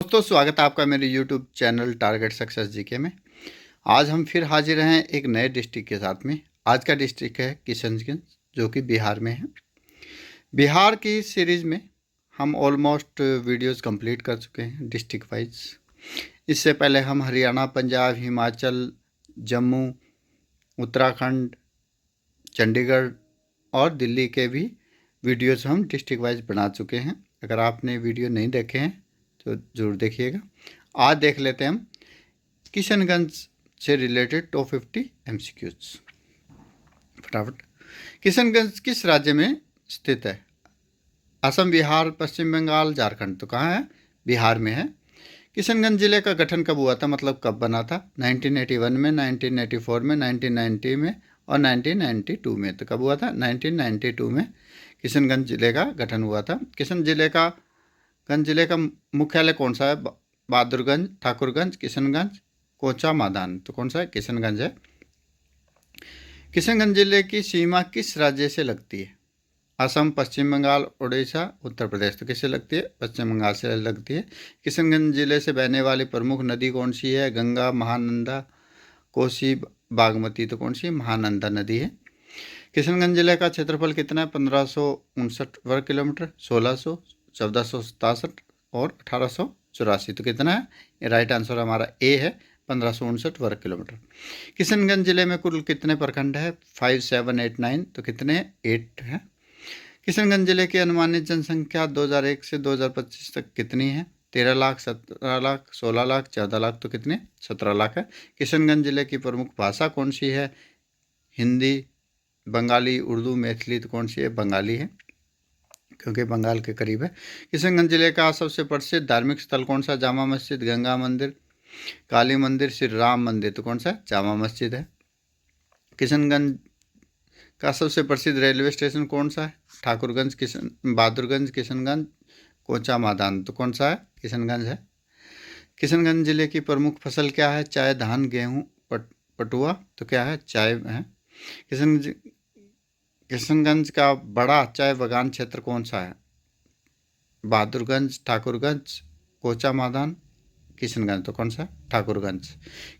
दोस्तों, स्वागत है आपका मेरे YouTube channel target success GK में। आज हम फिर हाजिर हैं एक नए डिस्ट्रिक्ट के साथ में। आज का डिस्ट्रिक्ट है किशनगंज, जो कि बिहार में है। बिहार की सीरीज़ में हम ऑलमोस्ट वीडियोस कंप्लीट कर चुके हैं डिस्ट्रिक्ट वाइज। इससे पहले हम हरियाणा, पंजाब, हिमाचल, जम्मू, उत्तराखंड, चंडीगढ़ और दिल्ली के भी वीडियोस हम डिस्ट्रिक्ट वाइज बना चुके हैं। अगर आपने वीडियो नहीं देखे हैं तो ज़रूर देखिएगा। आज देख लेते हैं हम किशनगंज से रिलेटेड टॉप 50 MCQs। फटाफट, किशनगंज किस राज्य में स्थित है? असम, बिहार, पश्चिम बंगाल, झारखंड। तो कहाँ है? बिहार में है। किशनगंज जिले का गठन कब हुआ था, मतलब कब बना था? 1981 में, 1984 में, 1990 में और 1992 में। तो कब हुआ था? 1992 में किशनगंज जिले का गठन हुआ था। किशनगंज जिले का मुख्यालय कौन सा है? बहादुरगंज, ठाकुरगंज, किशनगंज, कोचा, मादान। तो कौन सा है? किशनगंज है। किशनगंज जिले की सीमा किस राज्य से लगती है? असम, पश्चिम बंगाल, उड़ीसा, उत्तर प्रदेश। तो किससे लगती है? पश्चिम बंगाल से लगती है। किशनगंज जिले से बहने वाली प्रमुख नदी कौन सी है? गंगा, महानंदा, कोसी, बागमती। तो कौन सी? महानंदा नदी है। किशनगंज जिले का क्षेत्रफल कितना है? 1559 वर्ग किलोमीटर, 1600, 1467 और 1884। तो कितना है? ये राइट आंसर हमारा ए है, 1559 वर्ग किलोमीटर। किशनगंज जिले में कुल कितने प्रखंड है? 5789। तो कितने? 8 है। किशनगंज जिले की अनुमानित जनसंख्या 2001 से 2025 तक कितनी है? 13 लाख, 17 लाख, 16 लाख, 14 लाख। तो कितने? 17 लाख है। किशनगंज जिले की प्रमुख भाषा कौन सी है? हिंदी, बंगाली, उर्दू, मैथिली। तो कौन सी है? बंगाली है, क्योंकि बंगाल के करीब है। किशनगंज जिले का सबसे प्रसिद्ध धार्मिक स्थल कौन सा? जामा मस्जिद, गंगा मंदिर, काली मंदिर, श्री राम मंदिर। तो कौन सा है? जामा मस्जिद है। किशनगंज का सबसे प्रसिद्ध रेलवे स्टेशन कौन सा है? ठाकुरगंज, बहादुरगंज, किशनगंज, कोचा, मादान। तो कौन सा है? किशनगंज है। किशनगंज जिले की प्रमुख फसल क्या है? चाय, धान, गेहूँ, पटुआ। तो क्या है? चाय है। किशनगंज का बड़ा चाय बागान क्षेत्र कौन सा है? बहादुरगंज, ठाकुरगंज, कोचा, मादान, किशनगंज। तो कौन सा? ठाकुरगंज।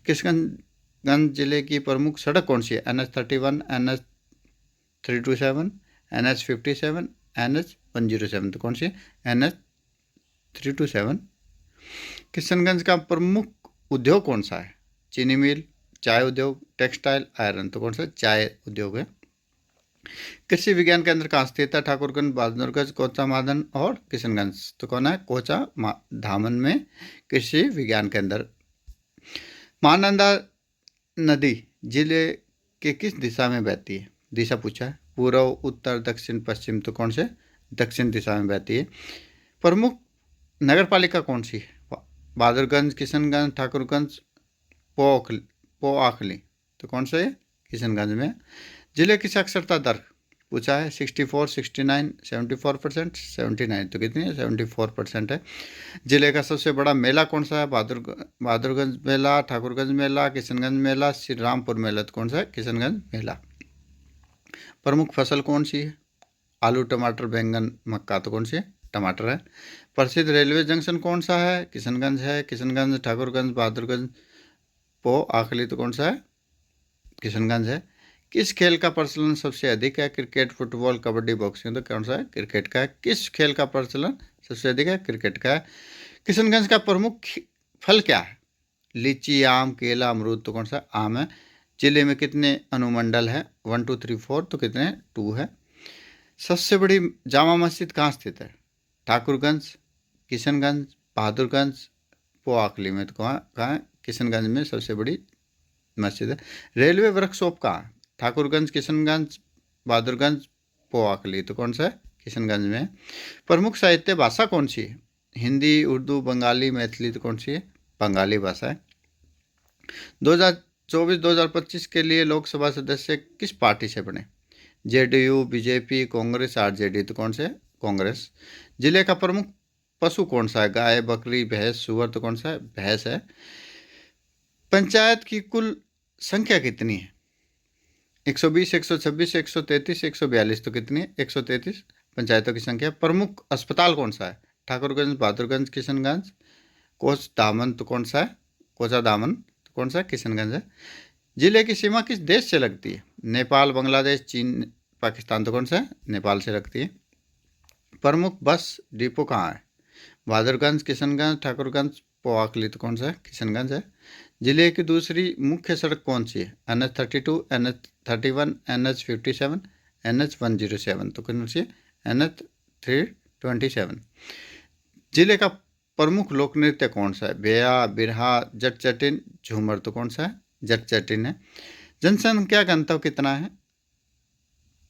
किशनगंज जिले की प्रमुख सड़क कौन सी है? NH31, NH327, NH57, NH107। तो कौन सी? NH327। किशनगंज का प्रमुख उद्योग कौन सा है? चीनी मिल, चाय उद्योग, टेक्सटाइल, आयरन। तो कौन सा? चाय उद्योग है। कृषि विज्ञान केंद्र कहाँ स्थित है? ठाकुरगंज, बहादुरगंज, कोचा, मादन और किशनगंज। तो कौन है? कोचा धामन में कृषि विज्ञान केंद्र। महानंदा नदी जिले के किस दिशा में बहती है? दिशा पूछा है। पूर्व, उत्तर, दक्षिण, पश्चिम। तो कौन से? दक्षिण दिशा में बहती है। प्रमुख नगर पालिका कौन सी है? बहादुरगंज, किशनगंज, ठाकुरगंज, पोआखली। तो कौन सा है? किशनगंज में। जिले की साक्षरता दर पूछा है। 64, 69, 74%, 79। तो कितनी है? 74% है। जिले का सबसे बड़ा मेला कौन सा है? बहादुरगंज मेला, ठाकुरगंज मेला, किशनगंज मेला, श्री रामपुर मेला। तो कौन सा है? किशनगंज मेला। प्रमुख फसल कौन सी है? आलू, टमाटर, बैंगन, मक्का। तो कौन सी है? टमाटर है। प्रसिद्ध रेलवे जंक्शन कौन सा है? किशनगंज है। किशनगंज, ठाकुरगंज, बहादुरगंज, आखली। तो कौन सा है? किशनगंज है। किस खेल का प्रचलन सबसे अधिक है? Cricket, football, kabaddi, boxing. तो कौन सा है? क्रिकेट का है। किस खेल का प्रचलन सबसे अधिक है? क्रिकेट का है। किशनगंज का प्रमुख फल क्या है? लीची, आम, केला, अमरूद। तो कौन सा? आम है। जिले में कितने अनुमंडल है? 1 2 3 4। तो कितने? 2 है। सबसे बड़ी जामा मस्जिद कहाँ स्थित है? ठाकुरगंज, किशनगंज, बहादुरगंज, पोआखली में। तो कहाँ है? किशनगंज में सबसे बड़ी मस्जिद है। रेलवे वर्कशॉप कहाँ है? ठाकुरगंज, किशनगंज, बहादुरगंज, पोआखली। तो कौन सा है? किशनगंज में। प्रमुख साहित्य भाषा कौन सी है? हिंदी, उर्दू, बंगाली, मैथिली। तो कौन सी है? बंगाली भाषा है। 2024-2025 के लिए लोकसभा सदस्य किस पार्टी से बने? JDU, BJP, Congress, RJD। तो कौन से? कांग्रेस। जिले का प्रमुख पशु कौन सा है? गाय, बकरी, भैंस, सुअर। तो कौन सा है? भैंस है। पंचायत की कुल संख्या कितनी है? 120, 126, 133, 142। तो कितनी है? 133 पंचायतों की संख्या। प्रमुख अस्पताल कौन सा है? ठाकुरगंज, बहादुरगंज, किशनगंज, कोच दामन तो कौन सा है? कोचा दामन तो कौन सा है? किशनगंज है। जिले की सीमा किस देश से लगती है? नेपाल, बांग्लादेश, चीन, पाकिस्तान तो कौन सा है? नेपाल से लगती है। प्रमुख बस डिपो कहाँ है? बहादुरगंज, किशनगंज, ठाकुरगंज, पोवाकली तो कौन सा है? किशनगंज है। जिले की दूसरी मुख्य सड़क कौन सी है? NH32, NH31, NH57, NH107 तो कौन सी है? NH327। जिले का प्रमुख लोक नृत्य कौन सा है? बेया, बिरहा, जट जटिन, झूमर तो कौन सा है? जट जटिन है। जनसंख्या घनत्व कितना है?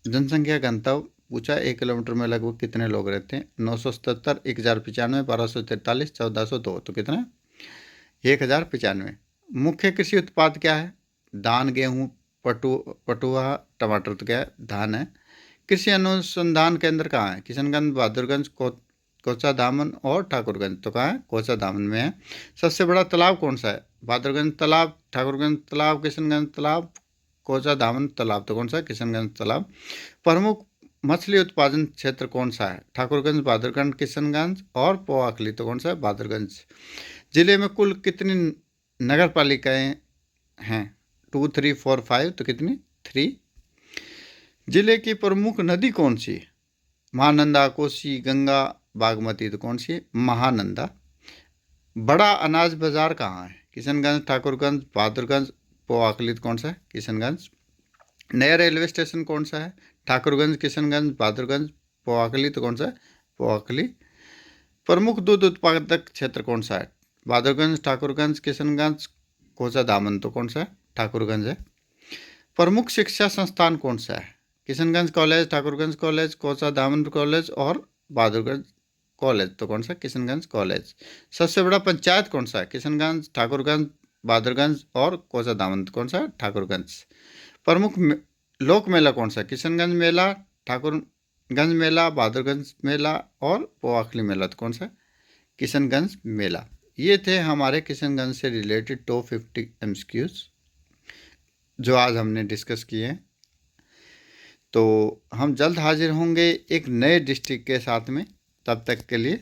जनसंख्या घनत्व पूछा, 1 किलोमीटर में लगभग कितने लोग रहते हैं? 977, 1095, 1243, 1402 तो कितना? 1095। मुख्य कृषि उत्पाद क्या है? धान, गेहूँ, पटुआ, टमाटर तो क्या है? धान है। कृषि अनुसंधान केंद्र कहाँ है? किशनगंज, बहादुरगंज, कोचा दामन और ठाकुरगंज तो कहाँ है? कोचा दामन में है। सबसे बड़ा तालाब कौन सा है? बहादुरगंज तालाब, ठाकुरगंज तालाब, किशनगंज तालाब, कोचा दामन तालाब तो कौन सा है? किशनगंज तालाब। प्रमुख मछली उत्पादन क्षेत्र कौन सा है? ठाकुरगंज, बहादुरगंज, किशनगंज और पोवाकली तो कौन सा है? बहादुरगंज। जिले में कुल कितनी नगर पालिकाएं हैं? 2, 3, 4, 5 तो कितनी? 3। जिले की प्रमुख नदी कौन सी है? महानंदा, कोसी, गंगा, बागमती तो कौन सी है? महानंदा। बड़ा अनाज बाजार कहाँ है? किशनगंज, ठाकुरगंज, बहादुरगंज, पोवाकली तो कौन सा है? किशनगंज। नया रेलवे स्टेशन कौन सा है? ठाकुरगंज, किशनगंज, बहादुरगंज, पोवाकली तो कौन सा है? पोवाकली। प्रमुख दूध उत्पादक क्षेत्र कौन सा है? बहादुरगंज, ठाकुरगंज, किशनगंज, कोचा दामन तो कौन सा है? ठाकुरगंज है। प्रमुख शिक्षा संस्थान कौन सा है? किशनगंज कॉलेज, ठाकुरगंज कॉलेज, कोचा दामन कॉलेज और बहादुरगंज कॉलेज तो कौन सा? किशनगंज कॉलेज। सबसे बड़ा पंचायत कौन सा है? किशनगंज, ठाकुरगंज, बहादुरगंज और कोचा दामन तो कौन सा? ठाकुरगंज। प्रमुख लोक मेला कौन सा? किशनगंज मेला, ठाकुरगंज मेला, बहादुरगंज मेला और पोवाकली मेला तो कौन सा? किशनगंज मेला। ये थे हमारे किशनगंज से रिलेटेड टॉप 50 MCQs जो आज हमने डिस्कस किए हैं। तो हम जल्द हाजिर होंगे एक नए डिस्ट्रिक्ट के साथ में। तब तक के लिए